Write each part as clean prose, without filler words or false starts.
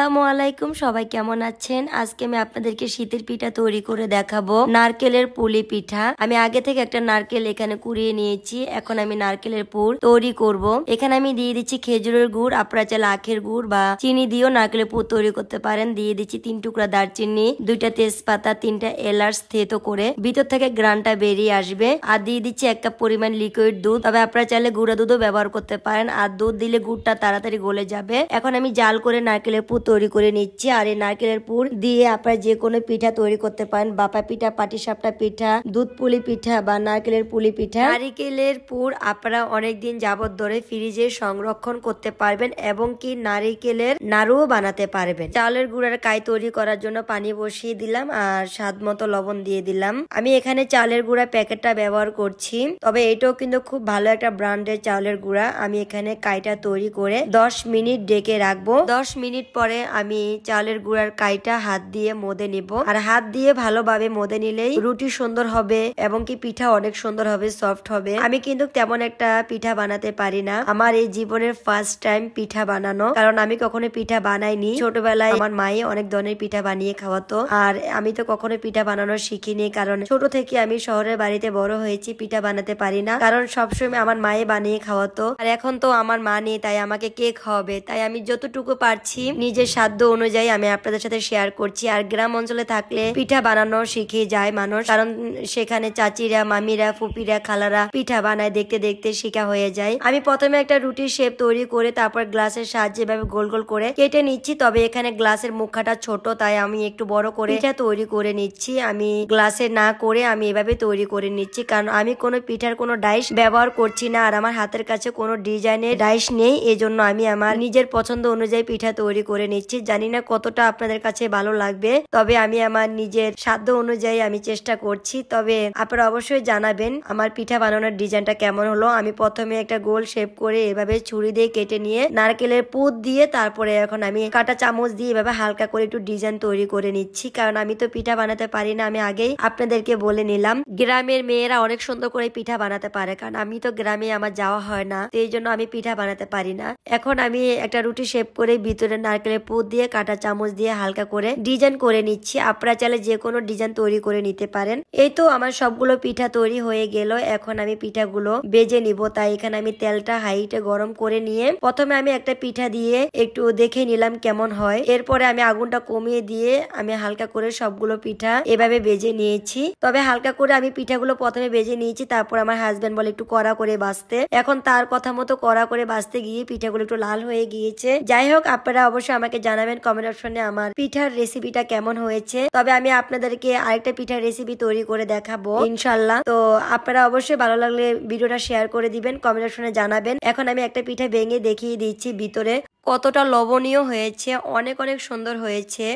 আসসালামু আলাইকুম, সবাই কেমন আছেন? আজকে আমি আপনাদেরকে শীতের পিঠা তৈরি করে দেখাবো। নারকেলের পুলি পিঠা। আমি আগে থেকে একটা নারকেল এখানে কুড়িয়ে নিয়েছি। এখন আমি নারকেলের পুর তৈরি করব। এখানে আমি দিয়ে দিচ্ছি খেজুরের গুড়, আপনারা চাইলে আখের গুড় বা চিনি দিয়েও নারকেলের পুর তৈরি করতে পারেন। দিয়ে দিচ্ছি 3 টুকরা দারচিনি, 2টা তেজপাতা, 3টা এলাচ থেতো করে ভিতর থেকে গ্রানটা বেরিয়ে আসবে। আর দিয়ে দিচ্ছি 1 কাপ পরিমাণ লিকুইড দুধ। তবে আপনারা চাইলে গুঁড়া দুধও ব্যবহার করতে পারেন। আর দুধ দিলে গুড়টা তাড়াতাড়ি গলে যাবে। এখন আমি জাল করে নারকেলের পুর তৈরি করে নিচ্ছি। আর এই নারকেলের পুর দিয়ে আপনারা যে কোনো পিঠা তৈরি করতে পারেন। বাপা পিঠা, পাটিসাপটা পিঠা, দুধ পুলি পিঠা বা নারকেলের পুলি পিঠা। নারকেলের পুর আপনারা অনেকদিন যাবত ধরে ফ্রিজে সংরক্ষণ করতে পারবেন এবং কি নারকেলের নাড়ুও বানাতে পারবেন। চালের গুঁড়ার কাই তৈরি করার জন্য পানি বসিয়ে দিলাম আর স্বাদ মতো লবণ দিয়ে দিলাম। আমি এখানে চালের গুঁড়া প্যাকেটটা ব্যবহার করছি, তবে এটাও কিন্তু খুব ভালো একটা ব্র্যান্ডের চালের গুঁড়া। আমি এখানে কাইটা তৈরি করে 10 মিনিট ডেকে রাখবো। 10 মিনিট পরে আমি চালের গুঁড়ার কাইটা হাত দিয়ে মদে নিব। আর হাত দিয়ে ভালোভাবে মদে নিলেই রুটি সুন্দর হবে এবং কি পিঠা অনেক সুন্দর হবে, সফট হবে। আমি কিন্তু তেমন একটা পিঠা বানাতে পারি না। আমার এই জীবনের ফার্স্ট টাইম পিঠা বানানো, কারণ আমি কখনো পিঠা বানাইনি। ছোটবেলায় আমার মায়ে অনেক ধরনের পিঠা বানিয়ে খাওয়াতো, আর আমি তো কখনো পিঠা বানানো শিখিনি, কারণ ছোট থেকে আমি শহরের বাড়িতে বড় হয়েছি। পিঠা বানাতে পারি না, কারণ সবসময় আমার মায়ে বানিয়ে খাওয়াতো। আর এখন তো আমার মা নেই, তাই আমাকে কে খাওয়াবে? তাই আমি যতটুকু পারছি নিজের সাধ্য অনুযায়ী আমি আপনাদের সাথে শেয়ার করছি। আর গ্রাম অঞ্চলে থাকলে পিঠা বানানো শিখে যায় মানুষ, কারণ সেখানে চাচিরা, মামিরা, ফুপিরা, খালারা পিঠা বানায়, দেখতে দেখতে শিখা হয়ে যায়। আমি প্রথমে একটা রুটির শেপ তৈরি করে তারপর গ্লাসের সাহায্যে এভাবে গোল গোল করে কেটে নিচ্ছি। তবে এখানে গ্লাসের মুখটা ছোট, তাই আমি একটু বড় করে পিঠা তৈরি করে নিচ্ছি। আমি গ্লাসে না করে আমি এভাবে তৈরি করে নিচ্ছি, কারণ আমি কোনো পিঠার কোনো ডাইস ব্যবহার করছি না। আর আমার হাতের কাছে কোনো ডিজাইনের ডাইস নেই, এজন্য আমি আমার নিজের পছন্দ অনুযায়ী পিঠা তৈরি করে নিচ্ছি। জানি না কতটা আপনাদের কাছে ভালো লাগবে, তবে আমি আমার নিজের সাধ্য অনুযায়ী আমি চেষ্টা করছি। তবে আপনারা অবশ্যই জানাবেন আমার পিঠা বানানোর ডিজাইনটা কেমন হলো। আমি প্রথমে একটা গোল শেপ করে এভাবে ছুরি দিয়ে কেটে নিয়ে নারকেলের পুর দিয়ে তারপরে এখন আমি কাঁটা চামচ দিয়ে এভাবে হালকা করে একটু ডিজাইন তৈরি করে নিচ্ছি, কারণ আমি তো পিঠা বানাতে পারি না। আমি আগেই আপনাদেরকে বলে নিলাম, গ্রামের মেয়েরা অনেক সুন্দর করে পিঠা বানাতে পারে, কারণ আমি তো গ্রামে আমার যাওয়া হয় না, এই জন্য আমি পিঠা বানাতে পারি না। এখন আমি একটা রুটি শেপ করে ভিতরে নারকেলের পুর দিয়ে কাঁটা চামচ দিয়ে হালকা করে ডিজাইন করে নিচ্ছি। আপনারা চাইলে যে কোনো ডিজাইন তৈরি করে নিতে পারেন। এই তো আমার সবগুলো পিঠা তৈরি হয়ে গেল। এখন আমি পিঠাগুলো বেজে নিব, তাই এখানে আমি তেলটা হাইটে গরম করে নিয়ে প্রথমে আমি একটা পিঠা দিয়ে একটু দেখে নিলাম কেমন হয়। এরপরে আমি আগুনটা কমিয়ে দিয়ে আমি হালকা করে সবগুলো পিঠা এভাবে বেজে নিয়েছি। তবে হালকা করে আমি পিঠাগুলো প্রথমে বেজে নিয়েছি, তারপর আমার হাজবেন্ড বলে একটু কড়া করে ভাজতে। এখন তার কথা মতো কড়া করে ভাজতে গিয়ে পিঠাগুলো একটু লাল হয়ে গিয়েছে। যাই হোক, আপনারা অবশ্যই আমাকে জানাবেন কমেন্ট অপশনে আমার পিঠার রেসিপিটা কেমন হয়েছে। তবে আমি আপনাদেরকে আরেকটা পিঠার রেসিপি তৈরি করে দেখাবো ইনশাল্লাহ। তো আপনারা অবশ্যই ভালো লাগলে ভিডিওটা শেয়ার করে দিবেন, কমেন্ট অপশনে জানাবেন। এখন আমি একটা পিঠা ভেঙে দেখিয়ে দিচ্ছি ভিতরে কতটা লবণীয় হয়েছে, অনেক অনেক সুন্দর হয়েছে।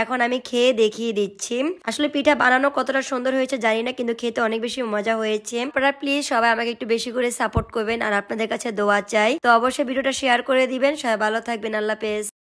এখন আমি খেয়ে দেখিয়ে দিচ্ছি। আসলে পিঠা বানানো কতটা সুন্দর হয়েছে জানি না, কিন্তু খেতে অনেক বেশি মজা হয়েছে। আপনারা প্লিজ সবাই আমাকে একটু বেশি করে সাপোর্ট করবেন, আর আপনাদের কাছে দোয়া চাই। তো অবশ্যই ভিডিওটা শেয়ার করে দিবেন। সবাই ভালো থাকবেন। আল্লাহ হাফেজ।